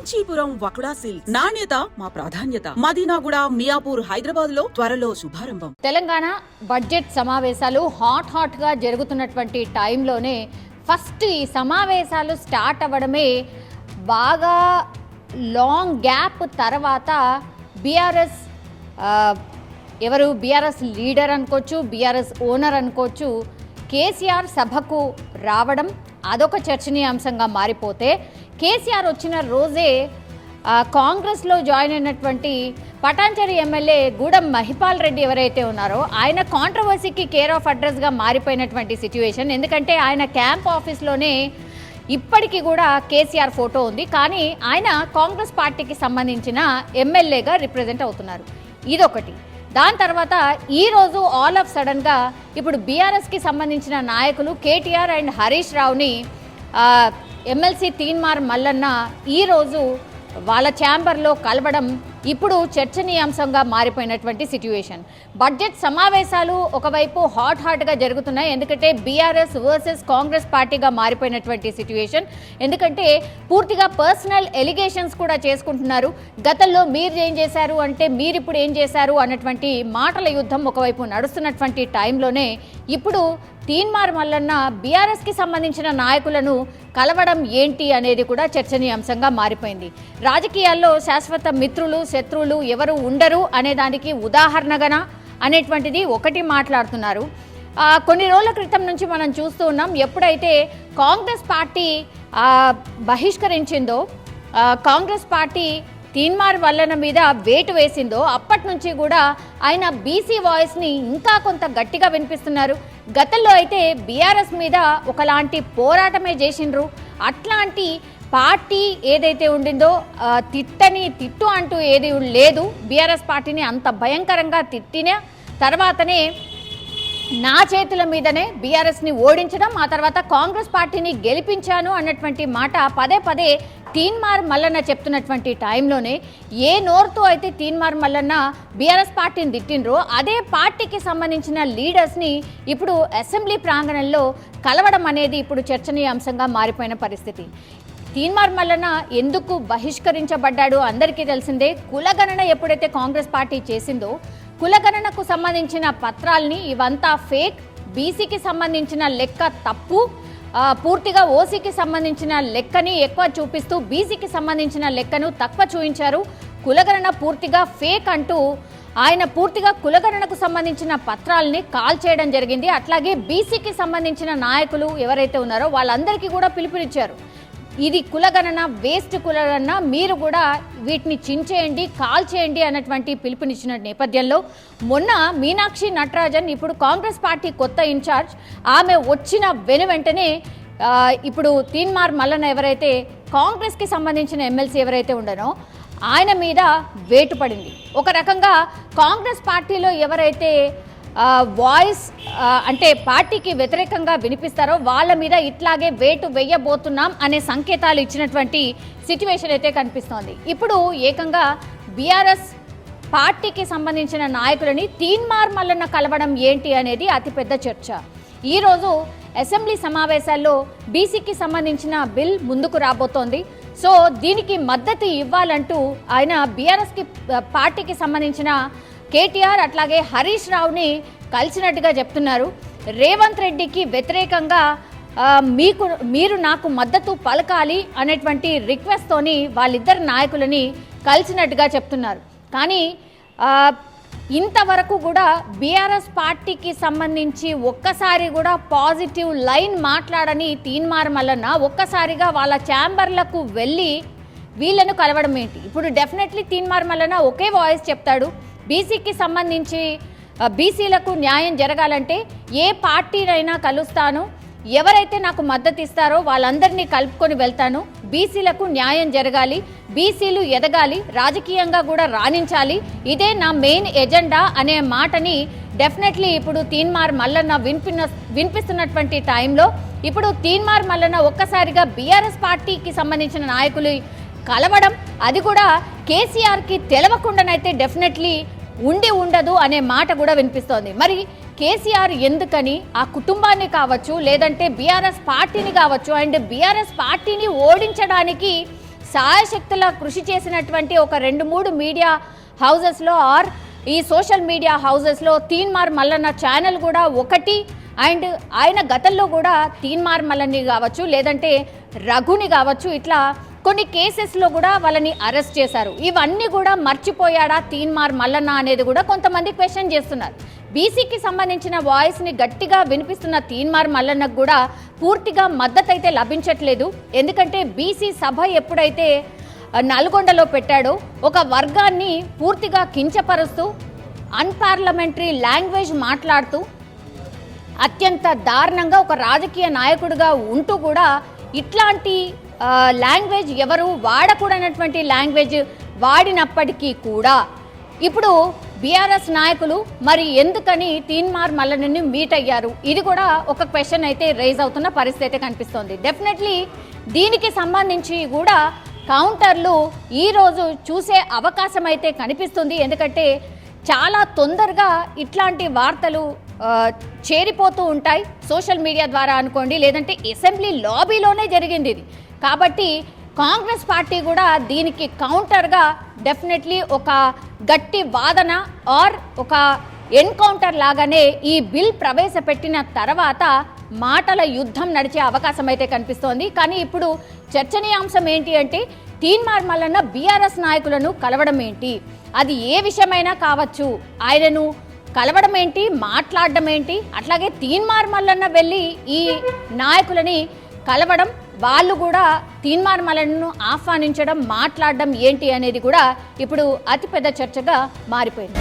Kanchipuram వకుడా silks నాణ్యత మా ప్రాధాన్యత. మదీనాగూడ, మియాపూర్, హైదరాబాద్ లో త్వరలో శుభారంభం. తెలంగాణ బడ్జెట్ సమావేశాలు హాట్ గా జరుగుతున్నటువంటి టైంలోనే ఫస్ట్ ఈ సమావేశాలు స్టార్ట్ అవ్వడమే బాగా లాంగ్ గ్యాప్ తర్వాత బీఆర్ఎస్ ఎవరు బీఆర్ఎస్ లీడర్ అనుకోవచ్చు, బీఆర్ఎస్ ఓనర్ అనుకోవచ్చు, కేసీఆర్ సభకు రావడం అదొక చర్చనీయాంశంగా మారిపోతే, కేసీఆర్ వచ్చిన రోజే కాంగ్రెస్లో జాయిన్ అయినటువంటి పటాన్చెరు ఎమ్మెల్యే గూడెం మహిపాల్ రెడ్డి ఎవరైతే ఉన్నారో ఆయన కాంట్రవర్సీకి కేర్ ఆఫ్ అడ్రస్గా మారిపోయినటువంటి సిచ్యువేషన్. ఎందుకంటే ఆయన క్యాంప్ ఆఫీస్లోనే ఇప్పటికీ కూడా కేసీఆర్ ఫోటో ఉంది, కానీ ఆయన కాంగ్రెస్ పార్టీకి సంబంధించిన ఎమ్మెల్యేగా రిప్రజెంట్ అవుతున్నారు. ఇదొకటి. దాని తర్వాత ఈరోజు ఆల్ ఆఫ్ సడన్గా ఇప్పుడు బీఆర్ఎస్కి సంబంధించిన నాయకులు కేటీఆర్ అండ్ హరీష్ రావుని ఎమ్మెల్సీ తీన్మార్ మల్లన్న ఈరోజు వాళ్ళ ఛాంబర్లో కలవడం ఇప్పుడు చర్చనీయాంశంగా మారిపోయినటువంటి సిచ్యువేషన్. బడ్జెట్ సమావేశాలు ఒకవైపు హాట్గా జరుగుతున్నాయి, ఎందుకంటే బీఆర్ఎస్ వర్సెస్ కాంగ్రెస్ పార్టీగా మారిపోయినటువంటి సిచ్యువేషన్. ఎందుకంటే పూర్తిగా పర్సనల్ ఎలిగేషన్స్ కూడా చేసుకుంటున్నారు. గతంలో మీరు ఏం చేశారు అంటే మీరు ఇప్పుడు ఏం చేశారు అన్నటువంటి మాటల యుద్ధం ఒకవైపు నడుస్తున్నటువంటి టైంలోనే ఇప్పుడు తీన్మార్ మల్లన్న బీఆర్ఎస్కి సంబంధించిన నాయకులను కలవడం ఏంటి అనేది కూడా చర్చనీయాంశంగా మారిపోయింది. రాజకీయాల్లో శాశ్వత మిత్రులు శత్రువులు ఎవరు ఉండరు అనే దానికి ఉదాహరణగా అనేటువంటిది ఒకటి మాట్లాడుతున్నారు. కొన్ని రోజుల క్రితం నుంచి మనం చూస్తూ ఉన్నాం, ఎప్పుడైతే కాంగ్రెస్ పార్టీ బహిష్కరించిందో, కాంగ్రెస్ పార్టీ తీన్మార్ మల్లన్న మీద వేటు వేసిందో అప్పటి నుంచి కూడా ఆయన బీసీ వాయిస్ని ఇంకా కొంత గట్టిగా వినిపిస్తున్నారు. గతంలో అయితే బీఆర్ఎస్ మీద ఒకలాంటి పోరాటమే చేసిండ్రు. అట్లాంటి పార్టీ ఏదైతే ఉండిందో తిట్టు అంటూ ఏది లేదు. బీఆర్ఎస్ పార్టీని అంత భయంకరంగా తిట్టిన తర్వాతనే నా చేతుల మీదనే బీఆర్ఎస్ని ఓడించడం, ఆ తర్వాత కాంగ్రెస్ పార్టీని గెలిపించాను అన్నటువంటి మాట పదే తీన్మార్ మల్లన్న చెప్తున్నటువంటి టైంలోనే ఏ నోరుతో అయితే తీన్మార్ మల్లన్న బీఆర్ఎస్ పార్టీని తిట్టిండ్రో అదే పార్టీకి సంబంధించిన లీడర్స్ని ఇప్పుడు అసెంబ్లీ ప్రాంగణంలో కలవడం అనేది ఇప్పుడు చర్చనీయాంశంగా మారిపోయిన పరిస్థితి. తీన్మార్ మల్లన్న ఎందుకు బహిష్కరించబడ్డాడు అందరికీ తెలిసిందే. కులగణన ఎప్పుడైతే కాంగ్రెస్ పార్టీ చేసిందో కులగణనకు సంబంధించిన పత్రాల్ని ఇవంతా ఫేక్, బీసీకి సంబంధించిన లెక్క తప్పు, పూర్తిగా ఓసీకి సంబంధించిన లెక్కని ఎక్కువ చూపిస్తూ బీసీకి సంబంధించిన లెక్కను తక్కువ చూపించారు. కులగణన పూర్తిగా ఫేక్ అంటూ ఆయన పూర్తిగా కులగణనకు సంబంధించిన పత్రాలని కాల్ చేయడం జరిగింది. అట్లాగే బీసీకి సంబంధించిన నాయకులు ఎవరైతే ఉన్నారో వాళ్ళందరికీ కూడా పిలుపునిచ్చారు, ఇది కులగణన వేస్ట్ కులగణన, మీరు కూడా వీటిని చించేయండి, కాల్ చేయండి అన్నటువంటి పిలుపునిచ్చిన నేపథ్యంలో మొన్న మీనాక్షి నటరాజన్ ఇప్పుడు కాంగ్రెస్ పార్టీ కొత్త ఇన్ఛార్జ్, ఆమె వచ్చిన వెంటనే ఇప్పుడు తీన్మార్ మల్లన్న ఎవరైతే కాంగ్రెస్కి సంబంధించిన ఎమ్మెల్సీ ఎవరైతే ఉండనో ఆయన మీద వేటు పడింది. ఒక రకంగా కాంగ్రెస్ పార్టీలో ఎవరైతే వాయిస్ అంటే పార్టీకి వ్యతిరేకంగా వినిపిస్తారో వాళ్ళ మీద ఇట్లాగే వేటు వేయబోతున్నాం అనే సంకేతాలు ఇచ్చినటువంటి సిచ్యువేషన్ అయితే కనిపిస్తోంది. ఇప్పుడు ఏకంగా బీఆర్ఎస్ పార్టీకి సంబంధించిన నాయకులని తీన్మార్ మల్లన్న కలవడం ఏంటి అనేది అతిపెద్ద చర్చ. ఈరోజు అసెంబ్లీ సమావేశాల్లో బీసీకి సంబంధించిన బిల్ ముందుకు రాబోతోంది. సో దీనికి మద్దతు ఇవ్వాలంటూ ఆయన బీఆర్ఎస్కి పార్టీకి సంబంధించిన కేటీఆర్ అట్లాగే హరీష్ రావుని కలిసినట్టుగా చెప్తున్నారు. రేవంత్ రెడ్డికి వ్యతిరేకంగా మీరు నాకు మద్దతు పలకాలి అనేటువంటి రిక్వెస్ట్తోని వాళ్ళిద్దరు నాయకులని కలిసినట్టుగా చెప్తున్నారు. కానీ ఇంతవరకు కూడా బీఆర్ఎస్ పార్టీకి సంబంధించి ఒక్కసారి కూడా పాజిటివ్ లైన్ మాట్లాడని తీన్మార్ మల్లన్న ఒక్కసారిగా వాళ్ళ ఛాంబర్లకు వెళ్ళి వీళ్ళను కలవడం ఏంటి? ఇప్పుడు definitely Teenmar Mallanna okay voice చెప్తాడు, బీసీకి సంబంధించి బీసీలకు న్యాయం జరగాలంటే ఏ పార్టీనైనా కలుస్తాను, ఎవరైతే నాకు మద్దతు ఇస్తారో వాళ్ళందరినీ కలుపుకొని వెళ్తాను, బీసీలకు న్యాయం జరగాలి, బీసీలు ఎదగాలి, రాజకీయంగా కూడా రాణించాలి, ఇదే నా మెయిన్ ఎజెండా అనే మాటని డెఫినెట్లీ ఇప్పుడు తీన్మార్ మల్లన్న వినిపిస్తున్నటువంటి టైంలో ఇప్పుడు తీన్మార్ మల్లన్న ఒక్కసారిగా బీఆర్ఎస్ పార్టీకి సంబంధించిన నాయకులు కలవడం, అది కూడా కేసీఆర్కి తెలవకుండానైతే డెఫినెట్లీ ఉండదు అనే మాట కూడా వినిపిస్తోంది. మరి కేసీఆర్ ఎందుకని ఆ కుటుంబాన్ని కావచ్చు లేదంటే బీఆర్ఎస్ పార్టీని కావచ్చు అండ్ బీఆర్ఎస్ పార్టీని ఓడించడానికి సాయశక్తుల కృషి చేసినటువంటి ఒక 2-3 మీడియా హౌజెస్లో ఆర్ ఈ సోషల్ మీడియా హౌజెస్లో తీన్మార్ మల్లన్న ఛానల్ కూడా ఒకటి. అండ్ ఆయన గతంలో కూడా తీన్మార్ మల్లన్ని కావచ్చు, లేదంటే రఘుని కావచ్చు, ఇట్లా కొన్ని కేసెస్లో కూడా వాళ్ళని అరెస్ట్ చేశారు. ఇవన్నీ కూడా మర్చిపోయాడా తీన్మార్ మల్లన్న అనేది కూడా కొంతమంది క్వశ్చన్ చేస్తున్నారు. బీసీకి సంబంధించిన వాయిస్ని గట్టిగా వినిపిస్తున్న తీన్మార్ మల్లన్నకు కూడా పూర్తిగా మద్దతు అయితే లభించట్లేదు. ఎందుకంటే బీసీ సభ ఎప్పుడైతే నల్గొండలో పెట్టాడో ఒక వర్గాన్ని పూర్తిగా కించపరుస్తూ అన్పార్లమెంటరీ లాంగ్వేజ్ మాట్లాడుతూ అత్యంత దారుణంగా ఒక రాజకీయ నాయకుడిగా ఉంటూ కూడా ఇట్లాంటి లాంగ్వేజ్ ఎవరు వాడకూడనటువంటి లాంగ్వేజ్ వాడినప్పటికీ కూడా ఇప్పుడు బీఆర్ఎస్ నాయకులు మరి ఎందుకని తీన్మార్ మల్లన్నని మీట్ అయ్యారు, ఇది కూడా ఒక క్వశ్చన్ అయితే రైజ్ అవుతున్న పరిస్థితి అయితే కనిపిస్తోంది. డెఫినెట్లీ దీనికి సంబంధించి కూడా కౌంటర్లు ఈరోజు చూసే అవకాశం అయితే కనిపిస్తుంది. ఎందుకంటే చాలా తొందరగా ఇట్లాంటి వార్తలు చేరిపోతూ ఉంటాయి సోషల్ మీడియా ద్వారా అనుకోండి, లేదంటే అసెంబ్లీ లాబీలోనే జరిగింది ఇది. కాబట్టి కాంగ్రెస్ పార్టీ కూడా దీనికి కౌంటర్గా డెఫినెట్లీ ఒక గట్టి వాదన ఆర్ ఒక ఎన్కౌంటర్ లాగానే ఈ బిల్ ప్రవేశపెట్టిన తర్వాత మాటల యుద్ధం నడిచే అవకాశం అయితే కనిపిస్తోంది. కానీ ఇప్పుడు చర్చనీయాంశం ఏంటి అంటే తీన్మార్ మల్లన్న బీఆర్ఎస్ నాయకులను కలవడం ఏంటి, అది ఏ విషయమైనా కావచ్చు, ఆయనను కలవడం ఏంటి, మాట్లాడడం ఏంటి, అట్లాగే తీన్మార్ మల్లన్న వెళ్ళి ఈ నాయకులని కలవడం, వాళ్ళు కూడా తీన్మార్ మల్లన్నను ఆహ్వానించడం, మాట్లాడడం ఏంటి అనేది కూడా ఇప్పుడు అతిపెద్ద చర్చగా మారిపోయింది.